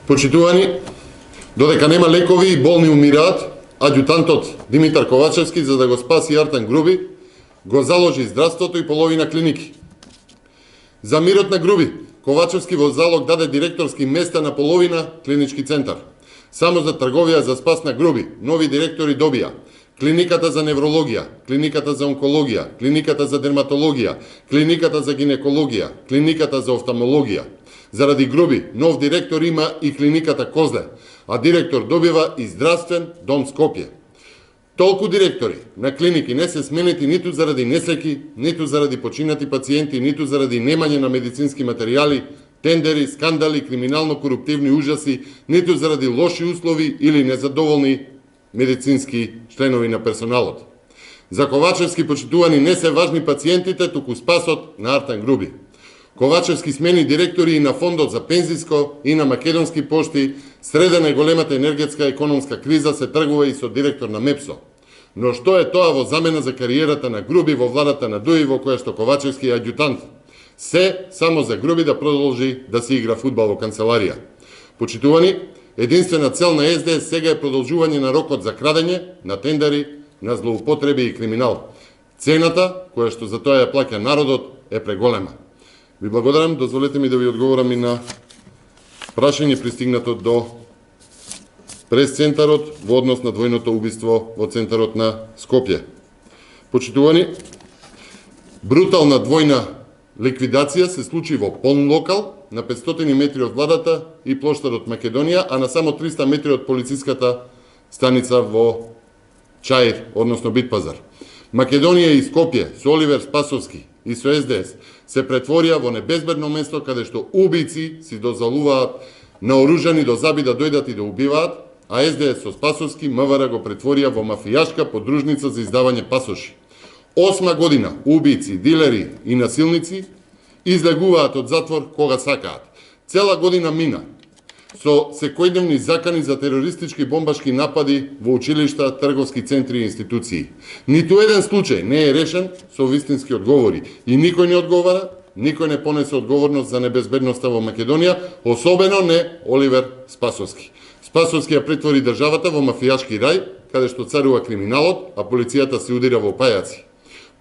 Почитувани, додека нема лекови и болни умираат, аѓутантот Димитар Ковачевски, за да го спаси Артан Груби, го заложи здравството и половина клиники. За мирот на Груби, Ковачевски во залог даде директорски места на половина клинички центар. Само за трговија за спас на Груби, нови директори добија клиниката за неврологија, клиниката за онкологија, клиниката за дерматологија, клиниката за гинекологија, клиниката за офталмологија. Заради Груби, нов директор има и клиниката Козле, а директор добива и здравствен дом Скопје. Толку директори на клиники не се сменети ниту заради несреќи, ниту заради починати пациенти, ниту заради немање на медицински материјали, тендери, скандали, криминално-коруптивни ужаси, ниту заради лоши услови или незадоволни медицински членови на персоналот. За Ковачевски, почитувани, не се важни пациентите, туку спасот на Артан Груби. Ковачевски смени директори и на Фондот за пензиско и на Македонски пошти, среда на големата енергетска економска криза се тргува и со директор на МЕПСО. Но што е тоа во замена за кариерата на Груби во владата на ДУИ, во која што Ковачевски е аѓутант? Се само за Груби да продолжи да се игра фудбал во канцеларија. Почитувани, единствена цел на СДС сега е продолжување на рокот за крадење, на тендери, на злоупотреби и криминал. Цената, која што за тоа ја плаќа народот, е преголема. Ви благодарам, дозволете ми да ви одговорам и на прашање пристигнато до прес-центарот во однос на двојното убиство во центарот на Скопје. Почитувани, брутална двојна ликвидација се случи во полн локал, на 500 метри од владата и плоштадот Македонија, а на само 300 метри од полициската станица во Чаир, односно Битпазар. Македонија и Скопје со Оливер Спасовски и со СДС се претворија во небезбедно место каде што убици си дозалуваат наоружани до заби да дојдат и да убиваат, а СДС со Спасовски МВР го претворија во мафијашка подружница за издавање пасоши. 8 година убици, дилери и насилници излегуваат од затвор кога сакаат. Цела година мина со секојдневни закани за терористички бомбашки напади во училишта, трговски центри и институции. Ниту еден случај не е решен со вистински одговори и никој не одговара, никој не понесе одговорност за небезбедноста во Македонија, особено не Оливер Спасовски. Спасовски ја претвори државата во мафијашки рај, каде што царува криминалот, а полицијата се удира во пајаци.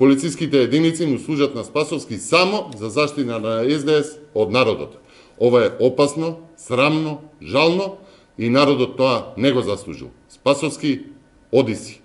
Полициските единици му служат на Спасовски само за заштита на СДС од народот. Ова е опасно, срамно, жално и народот тоа не го заслужил. Спасовски, оди си.